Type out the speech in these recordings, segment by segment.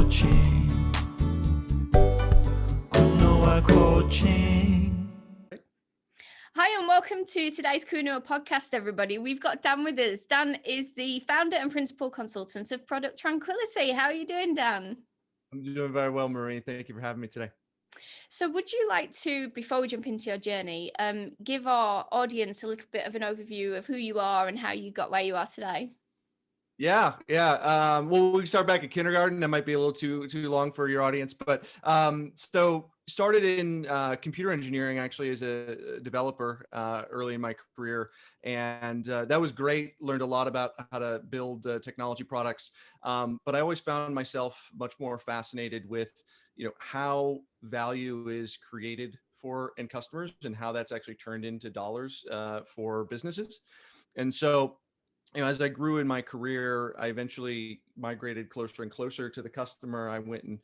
coaching. Kunoa coaching. Hi and welcome to today's Kunoa podcast, everybody. We've got Dan with us. Dan is the founder and principal consultant of Product Tranquility. How are you doing, Dan? I'm doing very well, Marie. Thank you for having me today. So would you like to, before we jump into your journey, give our audience a little bit of an overview of who you are and how you got where you are today? Yeah. Well, we can start back at kindergarten. That might be a little too long for your audience, but so started in computer engineering actually as a developer early in my career, and that was great. Learned a lot about how to build technology products, but I always found myself much more fascinated with how value is created for end customers and how that's actually turned into dollars for businesses, and so. As I grew in my career, I eventually migrated closer and closer to the customer. I went and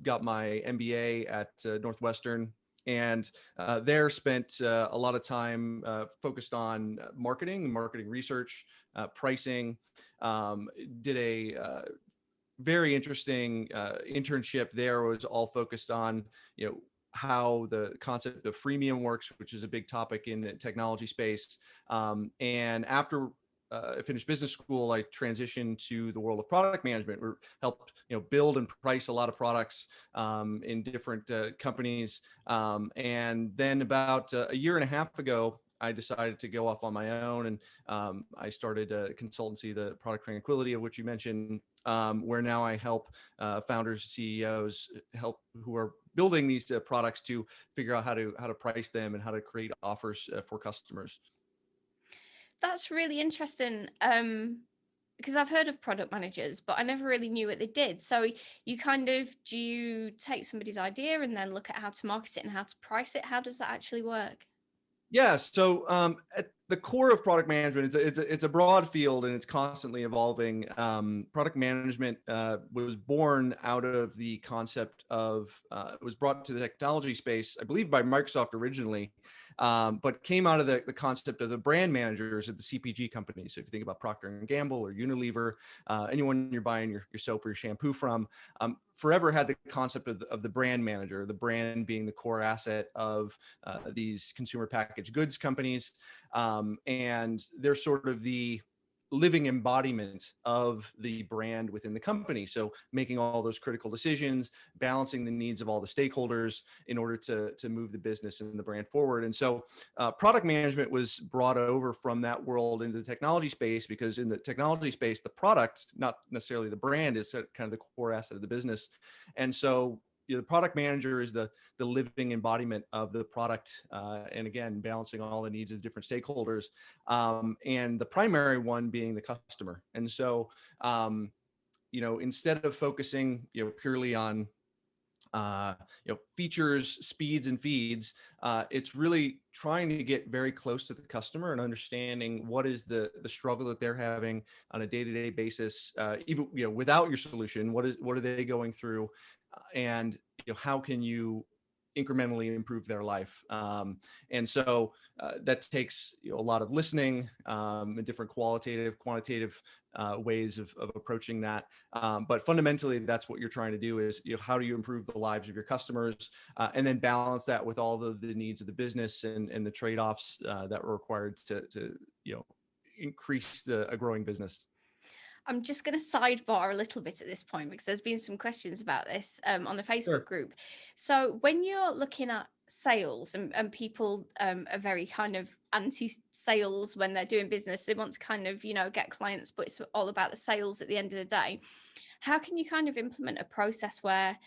got my MBA at Northwestern, and there spent a lot of time focused on marketing research, pricing. Did a very interesting internship there. Was all focused on how the concept of freemium works, which is a big topic in the technology space. And after I finished business school, I transitioned to the world of product management. We helped build and price a lot of products in different companies. And then about a year and a half ago, I decided to go off on my own, and I started a consultancy, the Product Tranquility, of which you mentioned, where now I help founders, CEOs, help who are building these products to figure out how to price them and how to create offers for customers. That's really interesting because I've heard of product managers, but I never really knew what they did. So do you take somebody's idea and then look at how to market it and how to price it? How does that actually work? Yeah. So at the core of product management, it's a broad field and it's constantly evolving. Product management was born out of the concept of it was brought to the technology space, I believe, by Microsoft originally, but came out of the concept of the brand managers at the CPG companies. So if you think about Procter and Gamble or Unilever, anyone you're buying your soap or your shampoo from, forever had the concept of the brand manager, the brand being the core asset of these consumer packaged goods companies. And they're sort of the living embodiment of the brand within the company. So making all those critical decisions, balancing the needs of all the stakeholders in order to move the business and the brand forward. And so product management was brought over from that world into the technology space, because in the technology space, the product, not necessarily the brand, is kind of the core asset of the business. And so the product manager is the living embodiment of the product, and again, balancing all the needs of different stakeholders, and the primary one being the customer. And so, instead of focusing, purely on features, speeds, and feeds, it's really trying to get very close to the customer and understanding what is the struggle that they're having on a day-to-day basis, even without your solution. What are they going through, and how can you incrementally improve their life? And so that takes a lot of listening, and different qualitative, quantitative ways of approaching that. But fundamentally, that's what you're trying to do is, how do you improve the lives of your customers, and then balance that with all of the needs of the business and the trade-offs that were required to increase a growing business. I'm just going to sidebar a little bit at this point because there's been some questions about this on the Facebook group. So when you're looking at sales and people are very kind of anti-sales when they're doing business, they want to kind of, get clients, but it's all about the sales at the end of the day. How can you kind of implement a process where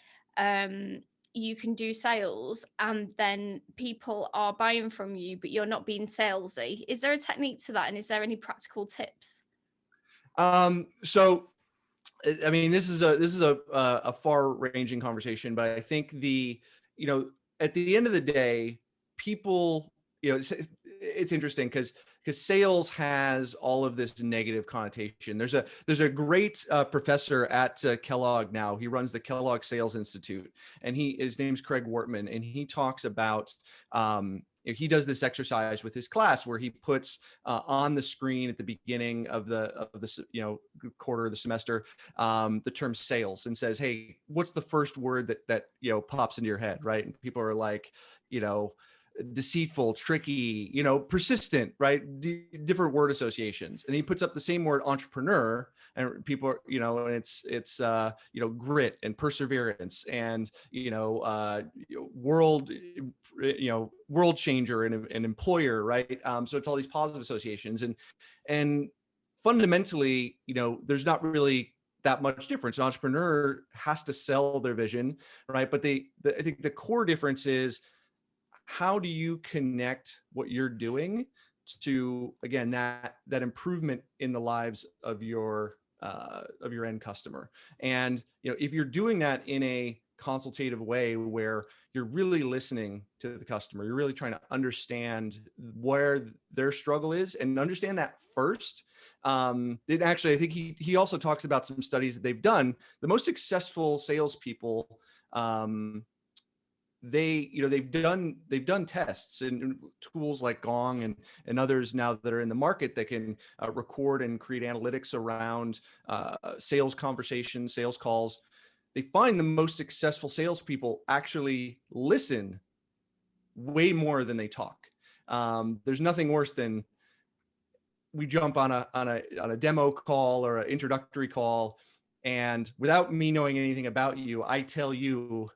you can do sales and then people are buying from you, but you're not being salesy? Is there a technique to that? And is there any practical tips? So, I mean, this is a far-ranging conversation, but I think at the end of the day, people, it's interesting because sales has all of this negative connotation. There's a great professor at Kellogg now. He runs the Kellogg Sales Institute, and his name's Craig Wortman, and he talks about he does this exercise with his class where he puts on the screen at the beginning of the quarter of the semester the term sales, and says, hey, what's the first word that pops into your head, right? And people are like, deceitful, tricky, persistent, right? Different word associations. And he puts up the same word entrepreneur, and people are, and it's grit and perseverance and, world changer and an employer, right? So it's all these positive associations, and fundamentally, there's not really that much difference. An entrepreneur has to sell their vision, right? But I think the core difference is, how do you connect what you're doing to, again, that improvement in the lives of your end customer? And if you're doing that in a consultative way where you're really listening to the customer, you're really trying to understand where their struggle is and understand that first. Actually, I think he also talks about some studies that they've done. The most successful salespeople, they've done tests and tools like Gong and others now that are in the market that can record and create analytics around sales conversations, sales calls. They find the most successful salespeople actually listen way more than they talk. There's nothing worse than we jump on a demo call or an introductory call, and without me knowing anything about you, I tell you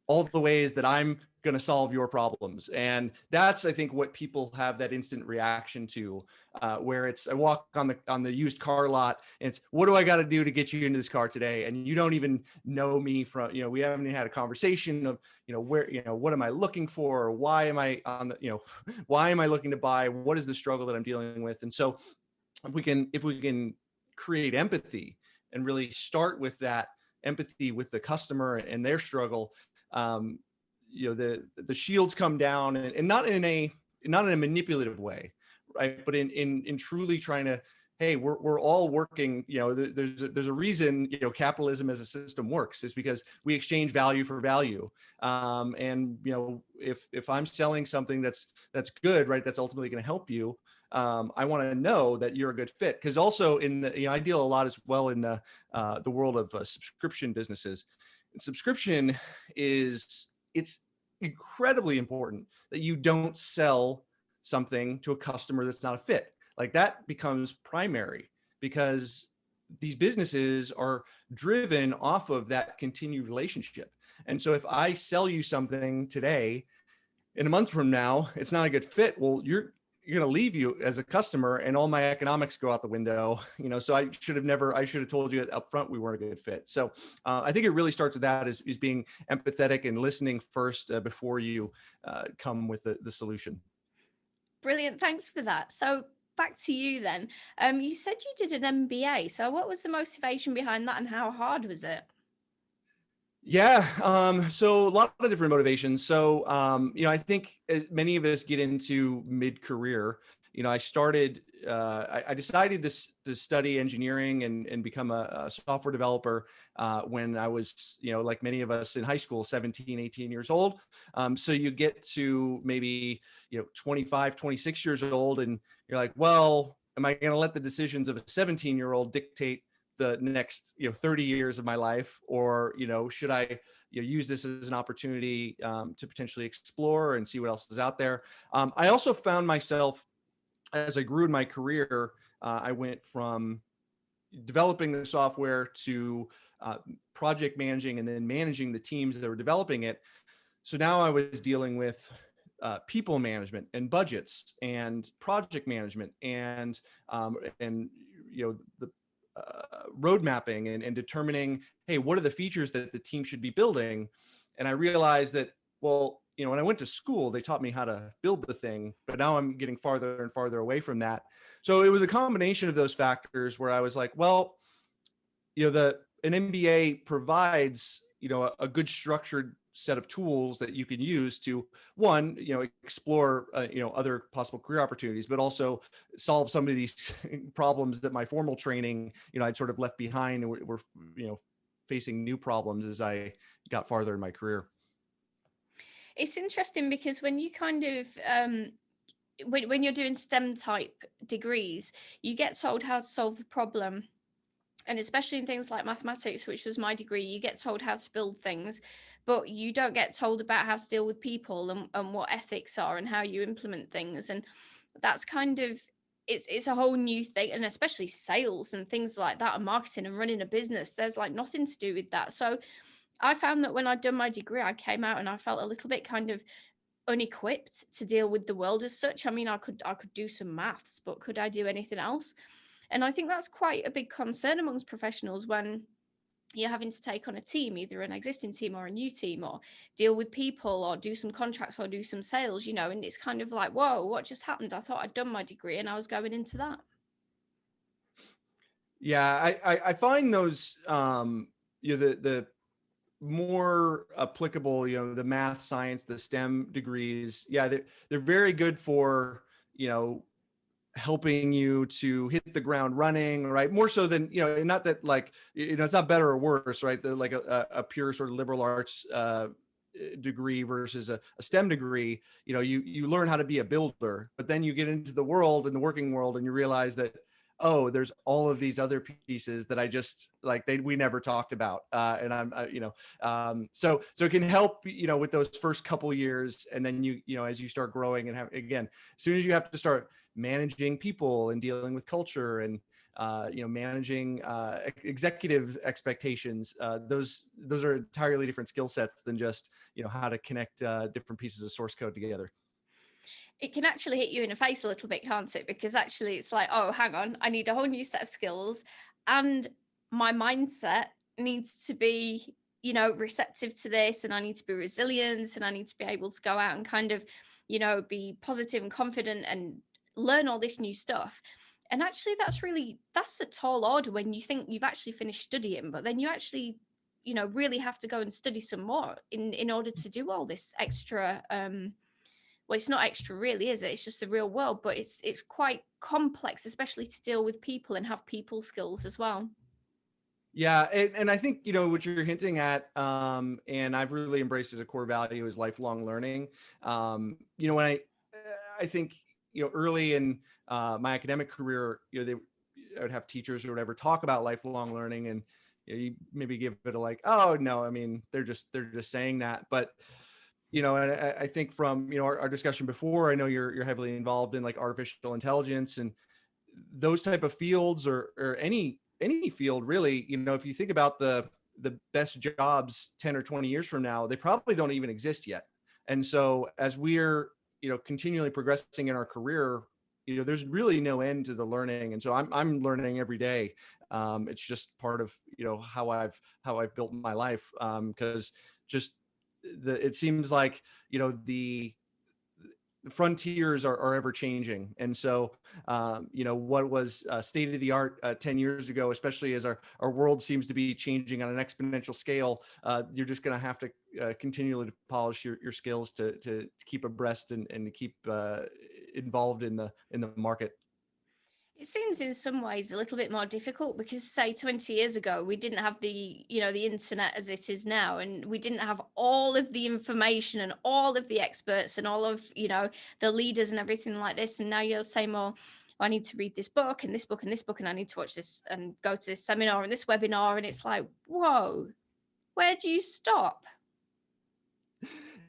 all the ways that I'm going to solve your problems. And that's, I think, what people have that instant reaction to, where it's, I walk on the used car lot, and it's, what do I got to do to get you into this car today? And you don't even know me from, we haven't even had a conversation of, where, what am I looking for? Or why am I on the, why am I looking to buy? What is the struggle that I'm dealing with? And so if we can create empathy and really start with that empathy with the customer and their struggle, the shields come down, and not in a manipulative way, right? But in truly trying to, hey, we're all working. There's a reason capitalism as a system works, is because we exchange value for value. And if I'm selling something that's good, right, that's ultimately going to help you. I want to know that you're a good fit, because also I deal a lot as well in the world of subscription businesses. And subscription it's incredibly important that you don't sell something to a customer that's not a fit. Like, that becomes primary, because these businesses are driven off of that continued relationship. And so if I sell you something today, in a month from now, it's not a good fit, well, you're going to leave you as a customer, and all my economics go out the window. So I should have told you up front we weren't a good fit. So I think it really starts with that, is being empathetic and listening first before you come with the solution. Brilliant. Thanks for that. So back to you then. You said you did an MBA. So what was the motivation behind that, and how hard was it? Yeah. So a lot of different motivations. So, I think many of us get into mid-career. I started, I decided to study engineering and become a software developer when I was, like many of us in high school, 17, 18 years old. So you get to maybe, 25, 26 years old, and you're like, well, am I going to let the decisions of a 17-year-old dictate the next 30 years of my life, or should I use this as an opportunity to potentially explore and see what else is out there? I also found myself, as I grew in my career, I went from developing the software to project managing, and then managing the teams that were developing it. So now I was dealing with people management and budgets and project management and the road mapping and determining, hey, what are the features that the team should be building? And I realized that, well, when I went to school, they taught me how to build the thing, but now I'm getting farther and farther away from that. So it was a combination of those factors where I was like, well, an MBA provides, a good structured set of tools that you can use to, one, explore, other possible career opportunities, but also solve some of these problems that my formal training, I'd sort of left behind, and we're facing new problems as I got farther in my career. It's interesting because when you kind of when you're doing STEM type degrees, you get told how to solve the problem. And especially in things like mathematics, which was my degree, you get told how to build things, but you don't get told about how to deal with people and what ethics are and how you implement things. And that's kind of, it's a whole new thing. And especially sales and things like that, and marketing and running a business, there's like nothing to do with that. So I found that when I'd done my degree, I came out and I felt a little bit kind of unequipped to deal with the world as such. I mean, I could do some maths, but could I do anything else? And I think that's quite a big concern amongst professionals when you're having to take on a team, either an existing team or a new team, or deal with people or do some contracts or do some sales, you know. And it's kind of like, whoa, what just happened? I thought I'd done my degree and I was going into that. Yeah, I find those the more applicable, the math, science, the STEM degrees. Yeah, they're very good for, helping you to hit the ground running, right? More so than, not that like, it's not better or worse, right? Like a pure sort of liberal arts degree versus a STEM degree, you learn how to be a builder, but then you get into the world, in the working world, and you realize that, oh, there's all of these other pieces that I just like, we never talked about. And so it can help, with those first couple years. And then as you start growing and again, as soon as you have to start managing people and dealing with culture and, managing executive expectations, those are entirely different skill sets than just, how to connect different pieces of source code together. It can actually hit you in the face a little bit, can't it? Because actually it's like, oh, hang on, I need a whole new set of skills, and my mindset needs to be, receptive to this, and I need to be resilient, and I need to be able to go out and kind of, be positive and confident and learn all this new stuff. And actually that's a tall order when you think you've actually finished studying, but then you actually, really have to go and study some more in order to do all this extra well, it's not extra really, is it? It's just the real world, but it's quite complex, especially to deal with people and have people skills as well. Yeah, and I think what you're hinting at, and I've really embraced as a core value is lifelong learning. When I think early in my academic career, I would have teachers or whatever talk about lifelong learning, and you maybe give it a like, oh no, I mean they're just saying that, but and I think from our discussion before, I know you're heavily involved in like artificial intelligence and those type of fields, or any field really. If you think about the best jobs 10 or 20 years from now, they probably don't even exist yet. And so as we're continually progressing in our career, there's really no end to the learning. And so I'm learning every day. It's just part of how I've built my life, because just it seems like the frontiers are ever changing. And so what was state of the art 10 years ago, especially as our world seems to be changing on an exponential scale, you're just going to have to continually polish your skills to keep abreast and to keep involved in the market. It seems in some ways a little bit more difficult because, say, 20 years ago, we didn't have the internet as it is now, and we didn't have all of the information and all of the experts and all of, the leaders and everything like this. And now you're saying, well, I need to read this book and this book and this book, and I need to watch this and go to this seminar and this webinar. And it's like, whoa, where do you stop?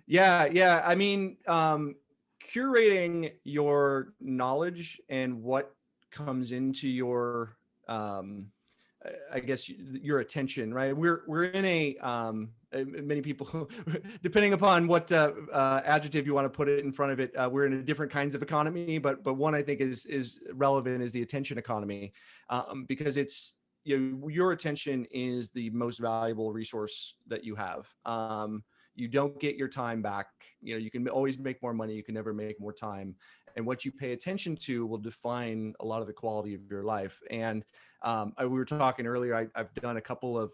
Yeah. I mean, curating your knowledge and what comes into your I guess your attention, right? We're in a many people depending upon what adjective you want to put it in front of it, we're in a different kinds of economy, but one I think is relevant is the attention economy, because it's your attention is the most valuable resource that you have. You don't get your time back. You can always make more money, you can never make more time. And what you pay attention to will define a lot of the quality of your life. And we were talking earlier, I've done a couple of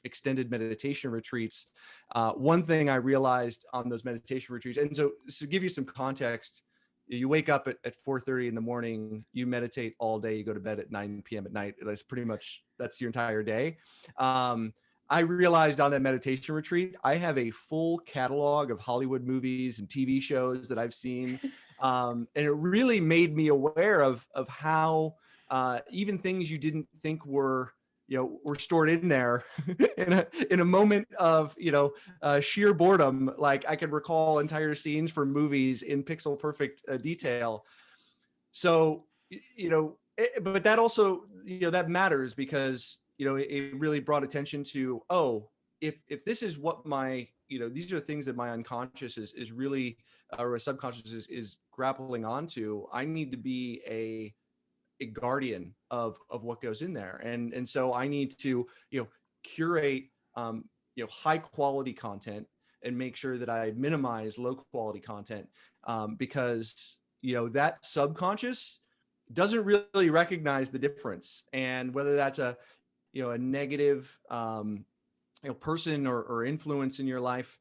extended meditation retreats. One thing I realized on those meditation retreats, and so to give you some context, you wake up at 4:30 in the morning, you meditate all day, you go to bed at 9 p.m. at night. That's your entire day. I realized on that meditation retreat, I have a full catalog of Hollywood movies and TV shows that I've seen. And it really made me aware of how even things you didn't think were, were stored in there in a moment of, sheer boredom. Like I could recall entire scenes from movies in pixel perfect detail. So, but that also, that matters because, it really brought attention to, oh, if this is what my, these are things that my unconscious is really, or subconscious is grappling onto, I need to be a guardian of what goes in there. And so I need to, curate, high quality content and make sure that I minimize low quality content, because, that subconscious doesn't really recognize the difference. And whether that's a negative, person or influence in your life,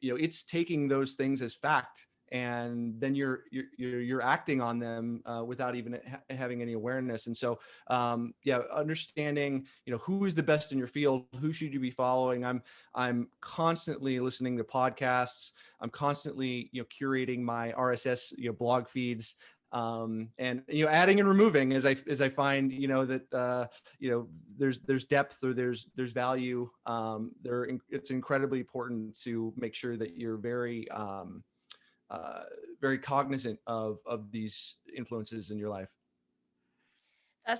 it's taking those things as fact, and then you're acting on them without even having any awareness. And so, understanding, who is the best in your field, who should you be following. I'm constantly listening to podcasts. I'm constantly, curating my RSS, blog feeds, and adding and removing as I find that there's depth or there's value it's incredibly important to make sure that you're very very cognizant of these influences in your life.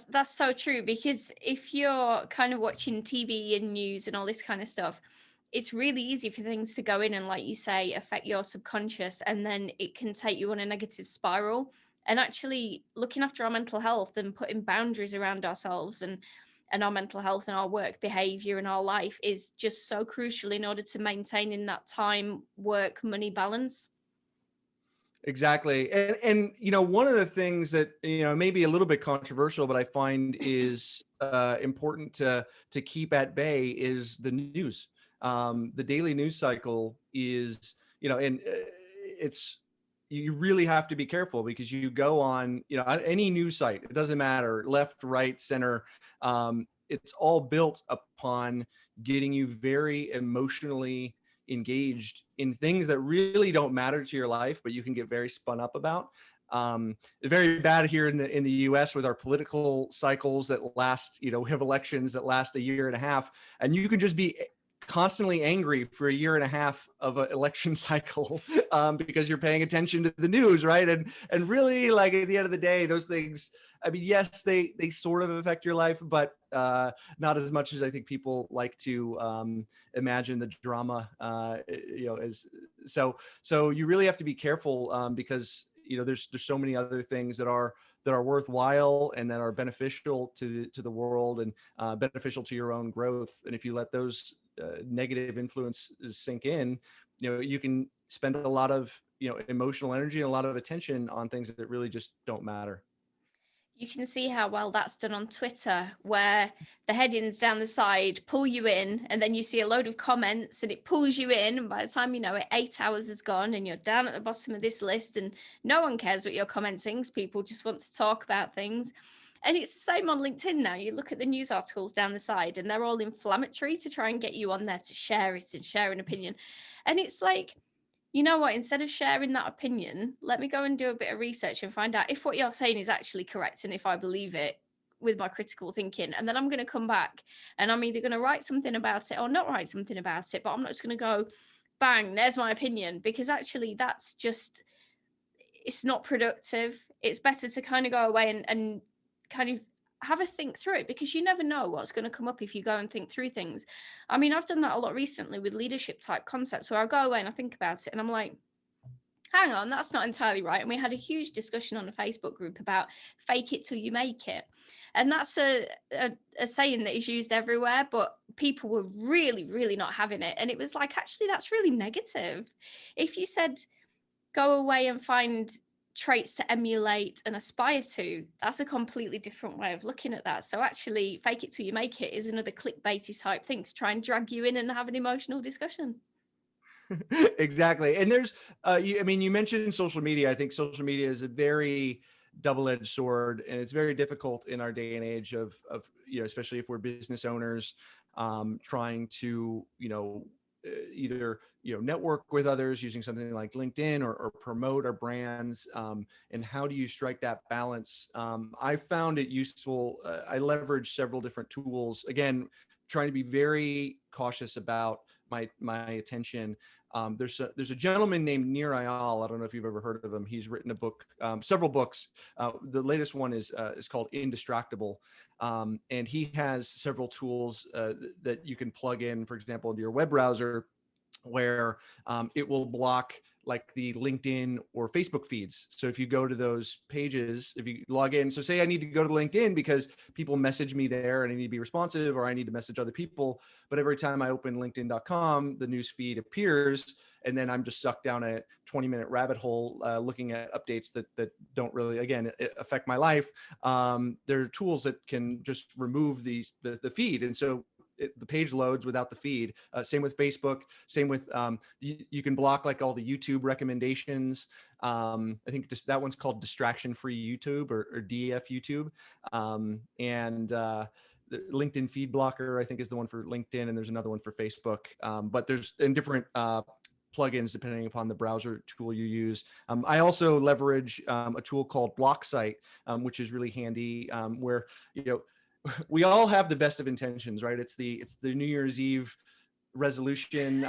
That's so true, because if you're kind of watching TV and news and all this kind of stuff, it's really easy for things to go in and, like you say, affect your subconscious, and then it can take you on a negative spiral. And actually looking after our mental health and putting boundaries around ourselves and our mental health and our work behavior and our life is just so crucial in order to maintaining that time, work, money balance. Exactly. And one of the things that, may be a little bit controversial, but I find is important to keep at bay is the news. The daily news cycle is, and it's, you really have to be careful because you go on, any news site, it doesn't matter, left, right, center. It's all built upon getting you very emotionally engaged in things that really don't matter to your life, but you can get very spun up about. Very bad here in the US with our political cycles that last, we have elections that last a year and a half, and you can just be constantly angry for a year and a half of an election cycle because you're paying attention to the news, right? And really, like, at the end of the day, those things, I mean, yes, they sort of affect your life, but not as much as I think people like to imagine the drama, as so you really have to be careful because there's so many other things that are worthwhile and that are beneficial to the world and beneficial to your own growth. And if you let those negative influences sink in, you can spend a lot of emotional energy and a lot of attention on things that really just don't matter. You can see how well that's done on Twitter, where the headings down the side pull you in, and then you see a load of comments and it pulls you in. And by the time you know it, 8 hours is gone and you're down at the bottom of this list, and no one cares what you're commenting. People just want to talk about things. And it's the same on LinkedIn now. You look at the news articles down the side and they're all inflammatory to try and get you on there to share it and share an opinion. And it's like, you know what, instead of sharing that opinion, let me go and do a bit of research and find out if what you're saying is actually correct and if I believe it with my critical thinking. And then I'm going to come back and I'm either going to write something about it or not write something about it, but I'm not just going to go, bang, there's my opinion, because actually that's just, it's not productive. It's better to kind of go away and kind of have a think through it, because you never know what's going to come up if you go and think through things. I mean, I've done that a lot recently with leadership type concepts where I go away and I think about it and I'm like, hang on, that's not entirely right. And we had a huge discussion on a Facebook group about fake it till you make it. And that's a saying that is used everywhere, but people were really, really not having it. And it was like, actually, that's really negative. If you said, go away and find traits to emulate and aspire to, that's a completely different way of looking at that. So actually, fake it till you make it is another clickbaity type thing to try and drag you in and have an emotional discussion. Exactly. And there's you mentioned social media. I think social media is a very double-edged sword, and it's very difficult in our day and age of especially if we're business owners, trying to either network with others using something like LinkedIn, or promote our brands, and how do you strike that balance? I found it useful. I leverage several different tools, again trying to be very cautious about my attention. There's a gentleman named Nir Eyal. I don't know if you've ever heard of him. He's written a book, several books. The latest one is called Indistractable. And he has several tools that you can plug in, for example, into your web browser, where it will block like the LinkedIn or Facebook feeds. So if you go to those pages, if you log in, so say I need to go to LinkedIn because people message me there and I need to be responsive, or I need to message other people. But every time I open LinkedIn.com, the news feed appears, and then I'm just sucked down a 20-minute rabbit hole looking at updates that don't really, again, affect my life. There are tools that can just remove the feed. And so the page loads without the feed. Same with Facebook. Same with you can block like all the YouTube recommendations. I think that one's called distraction-free YouTube, or DF YouTube. And the LinkedIn feed blocker, I think, is the one for LinkedIn, and there's another one for Facebook. But there's in different plugins depending upon the browser tool you use. I also leverage a tool called BlockSite, which is really handy, where we all have the best of intentions, right? It's the New Year's Eve resolution.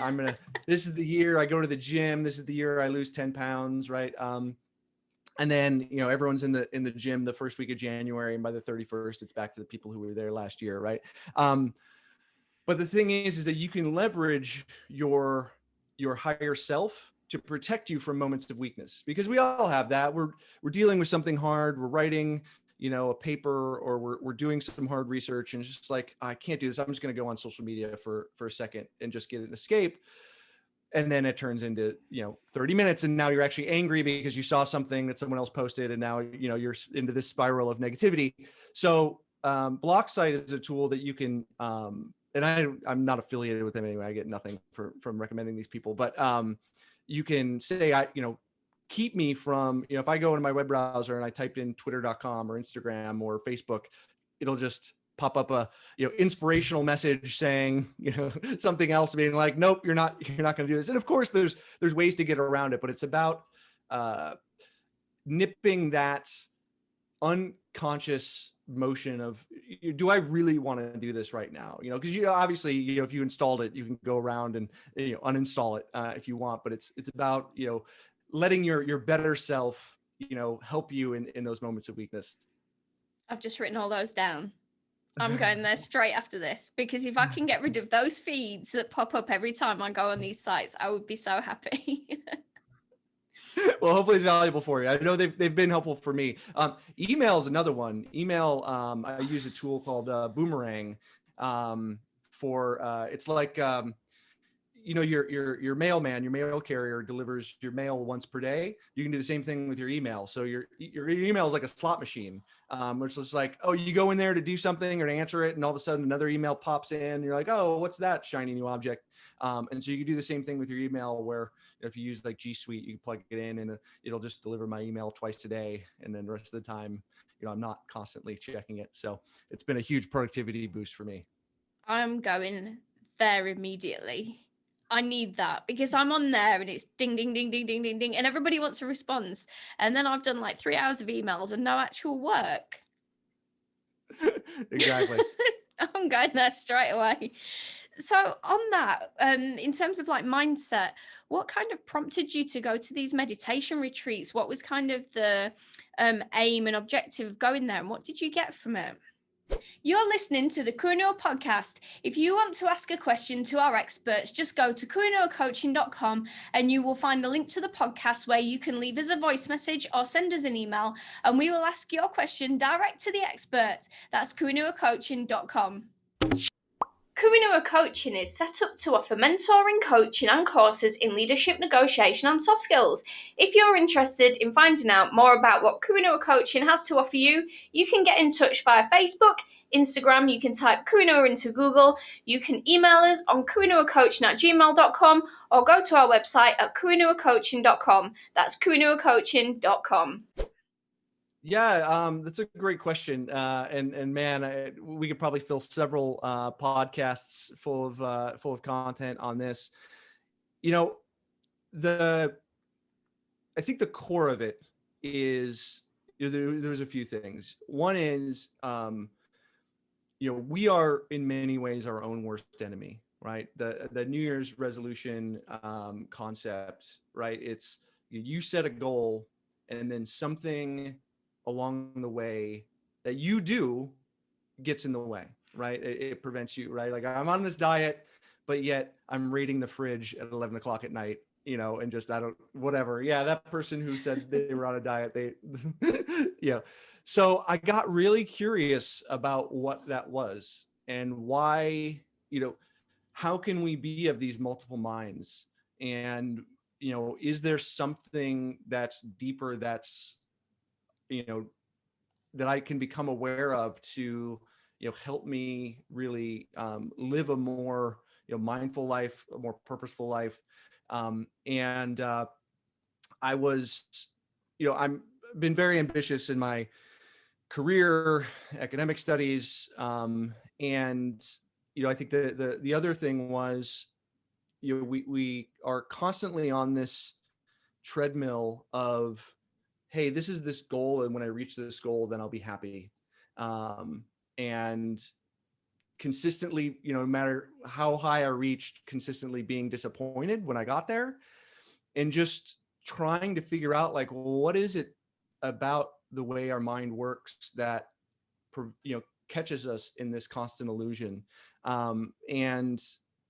This is the year I go to the gym. This is the year I lose 10 pounds, right? And then, everyone's in the gym the first week of January, and by the 31st, it's back to the people who were there last year, right? But the thing is that you can leverage your higher self to protect you from moments of weakness, because we all have that. We're dealing with something hard. We're writing a paper, or we're doing some hard research, and it's just like, I can't do this. I'm just going to go on social media for a second and just get an escape. And then it turns into, 30 minutes. And now you're actually angry because you saw something that someone else posted. And now, you're into this spiral of negativity. So BlockSite is a tool that you can, and I'm not affiliated with them anyway. I get nothing from recommending these people, but you can say, keep me from, if I go into my web browser and I typed in twitter.com or Instagram or Facebook, it'll just pop up a, inspirational message saying, something else, being like, nope, you're not going to do this. And of course there's ways to get around it, but it's about nipping that unconscious motion of, do I really want to do this right now? Because obviously, if you installed it, you can go around and uninstall it if you want, but it's about, letting your better self, help you in those moments of weakness. I've just written all those down. I'm going there straight after this, because if I can get rid of those feeds that pop up every time I go on these sites, I would be so happy. Well, hopefully it's valuable for you. I know they've been helpful for me. Email is another one. Email, I use a tool called Boomerang for it's like your mailman, your mail carrier delivers your mail once per day. You can do the same thing with your email. So your email is like a slot machine, which is like, oh, you go in there to do something or to answer it, and all of a sudden another email pops in. And you're like, oh, what's that shiny new object? And so you can do the same thing with your email, where if you use like G Suite, you can plug it in and it'll just deliver my email twice a day. And then the rest of the time, I'm not constantly checking it. So it's been a huge productivity boost for me. I'm going there immediately. I need that, because I'm on there and it's ding, ding, ding, ding, ding, ding, ding. And everybody wants a response. And then I've done like 3 hours of emails and no actual work. Exactly. I'm going there straight away. So on that, in terms of like mindset, what kind of prompted you to go to these meditation retreats? What was kind of the aim and objective of going there? And what did you get from it? You're listening to the Kuinua podcast. If you want to ask a question to our experts, just go to kuinuacoaching.com and you will find the link to the podcast where you can leave us a voice message or send us an email, and we will ask your question direct to the expert. That's kuinuacoaching.com. Kuinua Coaching is set up to offer mentoring, coaching and courses in leadership, negotiation and soft skills. If you're interested in finding out more about what Kuinua Coaching has to offer you, you can get in touch via Facebook, Instagram. You can type Kuinua into Google. You can email us on kuinuacoaching@gmail.com or go to our website at kuinuacoaching.com. That's kuinuacoaching.com. That's a great question. And man, we could probably fill several podcasts full of content on this. You know, I think the core of it is, there's a few things. One is, we are in many ways our own worst enemy, right? The New Year's resolution concept, right? It's you set a goal, and then something along the way that you do gets in the way, right? It prevents you, right? Like, I'm on this diet, but yet I'm raiding the fridge at 11 o'clock at night, and just, I don't, whatever. Yeah. That person who said they were on a diet, yeah. So I got really curious about what that was and why, how can we be of these multiple minds? And, is there something that's deeper, that's, that I can become aware of to, help me really live a more, mindful life, a more purposeful life. And I was, I'm been very ambitious in my career, academic studies. And, I think the other thing was, we are constantly on this treadmill of, hey, this is this goal, and when I reach this goal, then I'll be happy. And consistently, no matter how high I reached, consistently being disappointed when I got there, and just trying to figure out, like, well, what is it about the way our mind works that, catches us in this constant illusion. And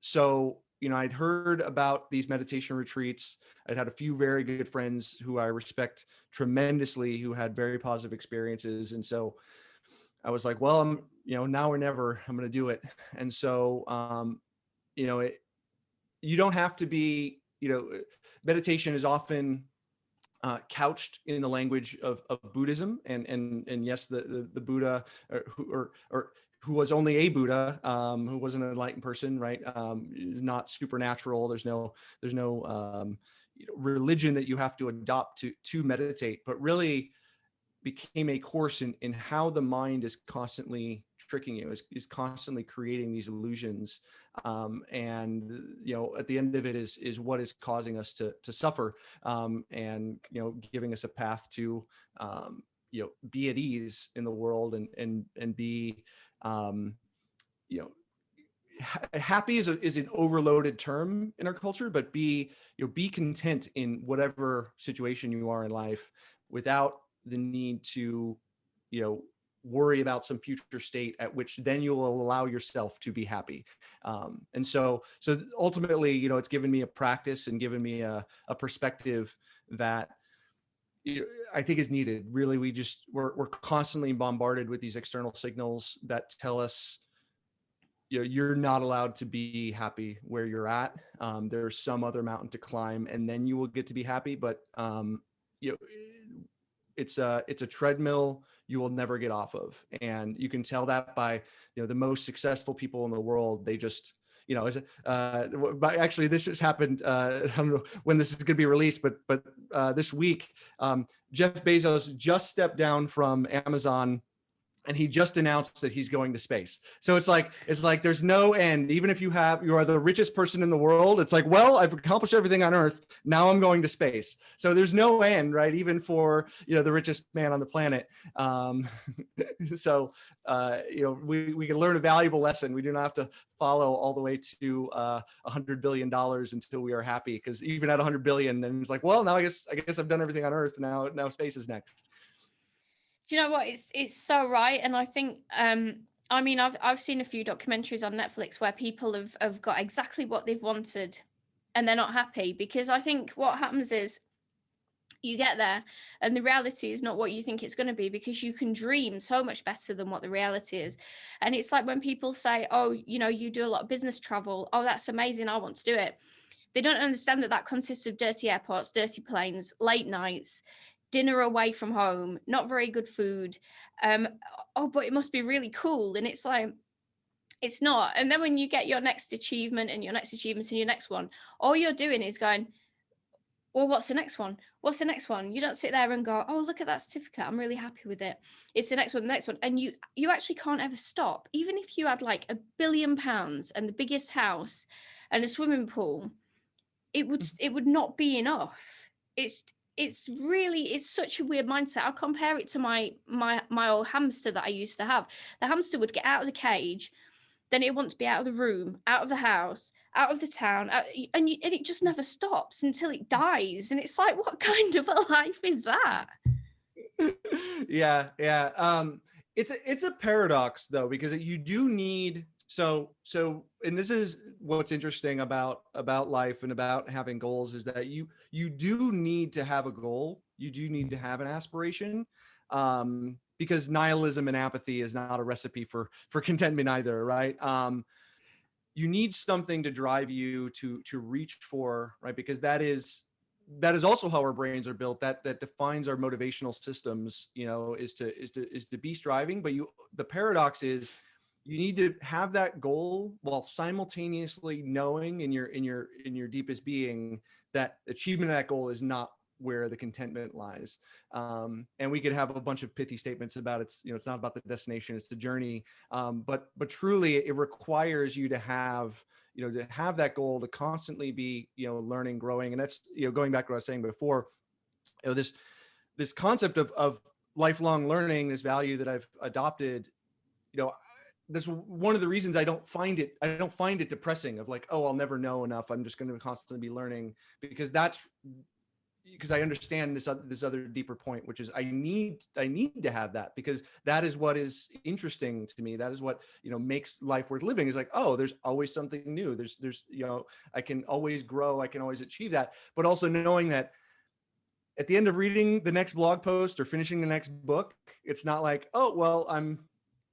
so, I'd heard about these meditation retreats. I'd had a few very good friends who I respect tremendously, who had very positive experiences. And so I was like, well, now or never, I'm going to do it. And so, you don't have to be, meditation is often couched in the language of Buddhism, and yes, the Buddha, or who was only a Buddha, who wasn't an enlightened person, right? Is not supernatural. There's no religion that you have to adopt to meditate, but really became a course in how the mind is constantly tricking you, is constantly creating these illusions. And, at the end of it is what is causing us to suffer, and, giving us a path to, be at ease in the world, and be, happy is an overloaded term in our culture, but be content in whatever situation you are in life, without the need to, worry about some future state at which then you'll allow yourself to be happy. And so ultimately, it's given me a practice and given me a perspective that, I think is needed. Really, we're constantly bombarded with these external signals that tell us, you're not allowed to be happy where you're at. There's some other mountain to climb, and then you will get to be happy. But it's a treadmill you will never get off of, and you can tell that by the most successful people in the world. They just but actually this just happened. I don't know when this is going to be released, but this week, Jeff Bezos just stepped down from Amazon, and he just announced that he's going to space. So it's like there's no end. Even if you are the richest person in the world, it's like, well, I've accomplished everything on Earth. Now I'm going to space. So there's no end, right? Even for the richest man on the planet. So we can learn a valuable lesson. We do not have to follow all the way to $100 billion until we are happy. Because even at 100 billion, then it's like, well, now I guess I've done everything on Earth. Now space is next. Do you know what? It's so right. And I think, I've seen a few documentaries on Netflix where people have got exactly what they've wanted, and they're not happy, because I think what happens is you get there and the reality is not what you think it's going to be, because you can dream so much better than what the reality is. And it's like when people say, oh, you do a lot of business travel. Oh, that's amazing. I want to do it. They don't understand that consists of dirty airports, dirty planes, late nights, dinner away from home, not very good food. But it must be really cool. And it's like, it's not. And then when you get your next achievement and your next achievement and your next one, all you're doing is going, Well, what's the next one? What's the next one? You don't sit there and go, oh, look at that certificate, I'm really happy with it. It's the next one, the next one. And you actually can't ever stop. Even if you had like £1 billion and the biggest house and a swimming pool, it would not be enough. It's such a weird mindset. I'll compare it to my old hamster that I used to have. The hamster would get out of the cage, then it wants to be out of the room, out of the house, out of the town, and it just never stops until it dies. And it's like, what kind of a life is that? Yeah. It's a paradox though, because you do need and this is what's interesting about life and about having goals, is that you do need to have a goal. You do need to have an aspiration. Because nihilism and apathy is not a recipe for contentment either, right? You need something to drive you to reach for, right? Because that is also how our brains are built. That defines our motivational systems, is to be striving. But the paradox is, you need to have that goal while simultaneously knowing in your deepest being that achievement of that goal is not where the contentment lies. And we could have a bunch of pithy statements about it's not about the destination, it's the journey. But truly it requires you to have that goal, to constantly be, learning, growing. And that's, going back to what I was saying before, this concept of lifelong learning, this value that I've adopted, that's one of the reasons I don't find it depressing of like, oh, I'll never know enough, I'm just going to constantly be learning, because I understand this other deeper point, which is I need to have that, because that is what is interesting to me. That is what, makes life worth living, is like, oh, there's always something new. There's, I can always grow. I can always achieve that. But also knowing that at the end of reading the next blog post or finishing the next book, it's not like, oh, well,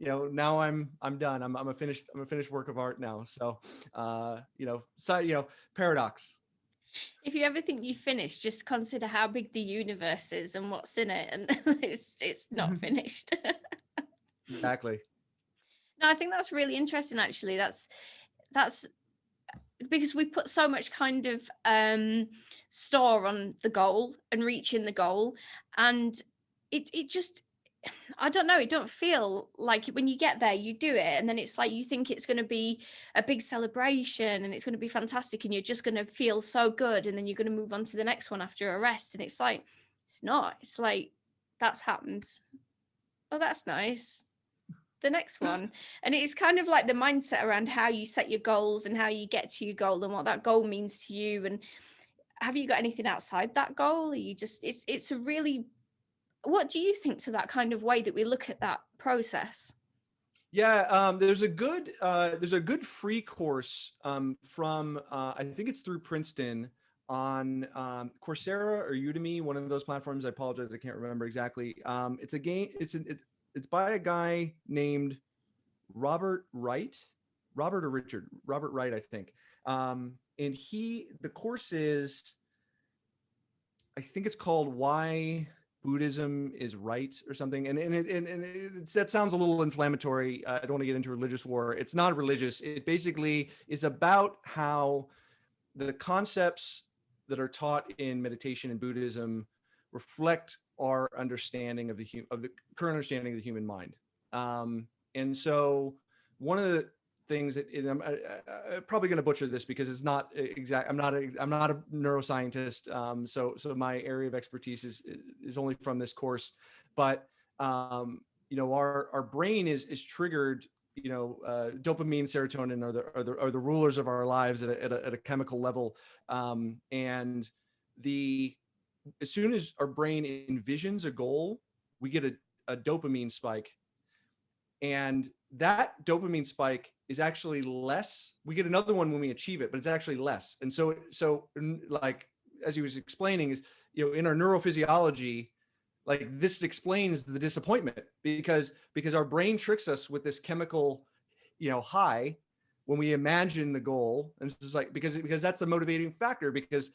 now I'm done. I'm a finished work of art now. So, paradox. If you ever think you've finished, just consider how big the universe is and what's in it, and it's not finished. Exactly. No, I think that's really interesting. Actually, that's because we put so much kind of store on the goal and reaching the goal, and it just, I don't know, it don't feel like when you get there, you do it, and then it's like you think it's going to be a big celebration and it's going to be fantastic and you're just going to feel so good, and then you're going to move on to the next one after a rest, and it's like, it's not. It's like, that's happened. Oh, that's nice. The next one. And it's kind of like the mindset around how you set your goals and how you get to your goal and what that goal means to you. And have you got anything outside that goal? Or you just, it's a really, what do you think to that kind of way that we look at that process? Yeah, there's a good free course from I think it's through Princeton on Coursera or Udemy, one of those platforms. I apologize, I can't remember exactly. It's a game. It's by a guy named Robert Wright, Robert Wright, I think. And the course is, I think it's called Why Buddhism is Right or something. And that sounds a little inflammatory. I don't want to get into religious war. It's not religious. It basically is about how the concepts that are taught in meditation and Buddhism reflect our understanding of the current understanding of the human mind. And so one of the things that, and I'm probably going to butcher this because it's not exact. I'm not a neuroscientist. So my area of expertise is only from this course, but our brain is triggered. Dopamine, serotonin are the rulers of our lives at a chemical level. And as soon as our brain envisions a goal, we get a dopamine spike. And that dopamine spike is actually less. We get another one when we achieve it, but it's actually less. And so like, as he was explaining, is, in our neurophysiology, like this explains the disappointment because our brain tricks us with this chemical, high when we imagine the goal. And it's just like, because that's a motivating factor, because,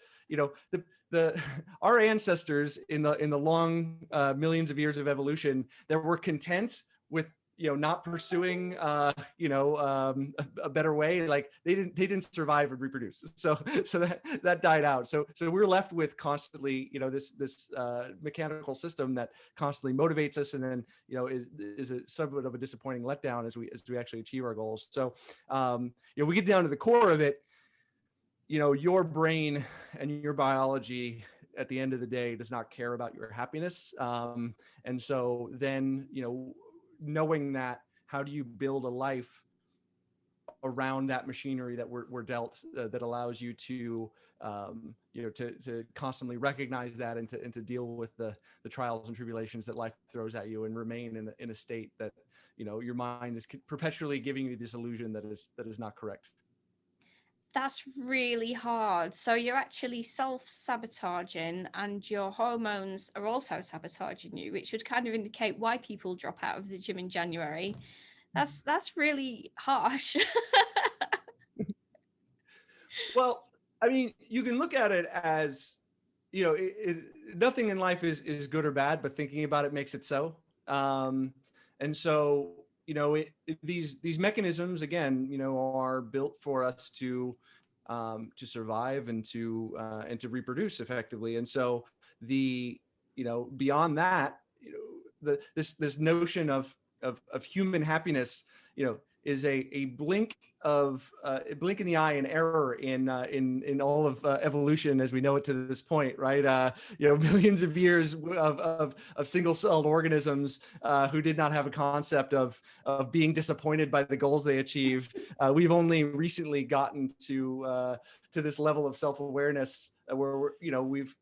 our ancestors in the long millions of years of evolution that were content with not pursuing, a better way, like they didn't survive and reproduce. So that died out. So we're left with constantly, this mechanical system that constantly motivates us, and then, is a somewhat of a disappointing letdown as we actually achieve our goals. So, we get down to the core of it. Your brain and your biology at the end of the day does not care about your happiness. And so then, knowing that, how do you build a life around that machinery that we're dealt, that allows you to, to constantly recognize that, and to deal with the trials and tribulations that life throws at you, and remain in a state that, your mind is perpetually giving you this illusion that is not correct. That's really hard. So you're actually self-sabotaging, and your hormones are also sabotaging you, which would kind of indicate why people drop out of the gym in January. That's really harsh. Well, I mean, you can look at it as, nothing in life is good or bad, but thinking about it makes it so. And so, these mechanisms, again, are built for us to survive and to reproduce effectively. And so beyond that, this notion of human happiness, is a blink in the eye and error in all of evolution as we know it to this point, right? Millions of years of single-celled organisms who did not have a concept of being disappointed by the goals they achieved. We've only recently gotten to this level of self-awareness where we've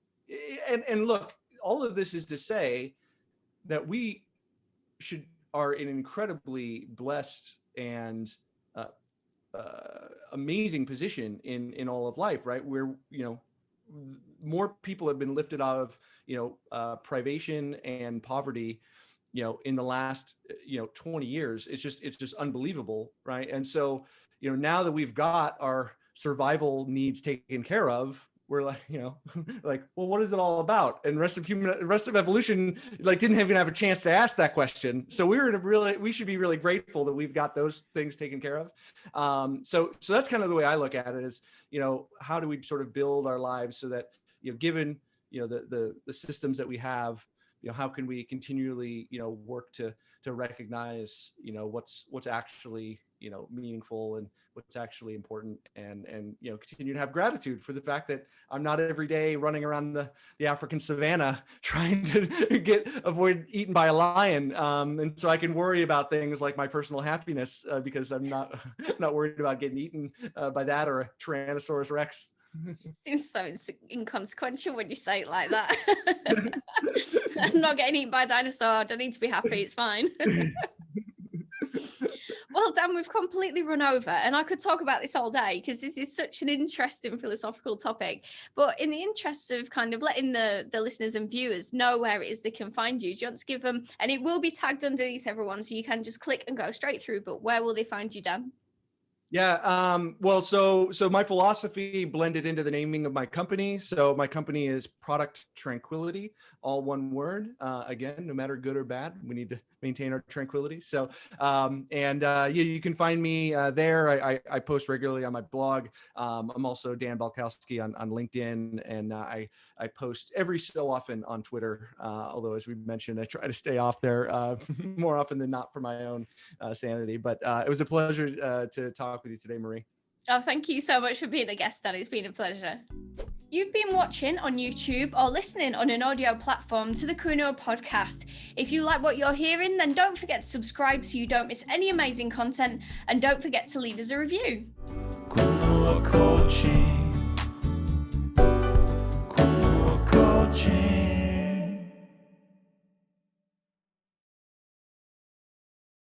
and look, all of this is to say that we are in an incredibly blessed and amazing position in all of life, right? Where, more people have been lifted out of, privation and poverty, in the last, 20 years. It's just unbelievable. Right. And so, now that we've got our survival needs taken care of, we're like, well, what is it all about? And the rest of evolution, didn't even have a chance to ask that question. So we should be really grateful that we've got those things taken care of. So that's kind of the way I look at it is, how do we sort of build our lives so that, given, the systems that we have, how can we continually, work to recognize, what's actually, meaningful and what's actually important, and continue to have gratitude for the fact that I'm not every day running around the African savannah trying to avoid eaten by a lion, and so I can worry about things like my personal happiness because I'm not worried about getting eaten by that or a Tyrannosaurus Rex. Seems so inconsequential when you say it like that. I'm not getting eaten by a dinosaur. I don't need to be happy. It's fine. Well, Dan, we've completely run over, and I could talk about this all day because this is such an interesting philosophical topic. But in the interest of kind of letting the listeners and viewers know where it is they can find you, do you want to give them, and it will be tagged underneath everyone, so you can just click and go straight through, but where will they find you, Dan? Yeah. Well, so my philosophy blended into the naming of my company. So my company is Product Tranquility, all one word. Again, no matter good or bad, we need to maintain our tranquility. So, you can find me there. I post regularly on my blog. I'm also Dan Balcauski on LinkedIn, and I post every so often on Twitter. Although, as we mentioned, I try to stay off there more often than not for my own sanity. But it was a pleasure to talk with you today, Marie. Oh, thank you so much for being a guest, Dan. It's been a pleasure. You've been watching on YouTube or listening on an audio platform to the Kuno podcast. If you like what you're hearing, then don't forget to subscribe so you don't miss any amazing content, and don't forget to leave us a review. Kuno coaching.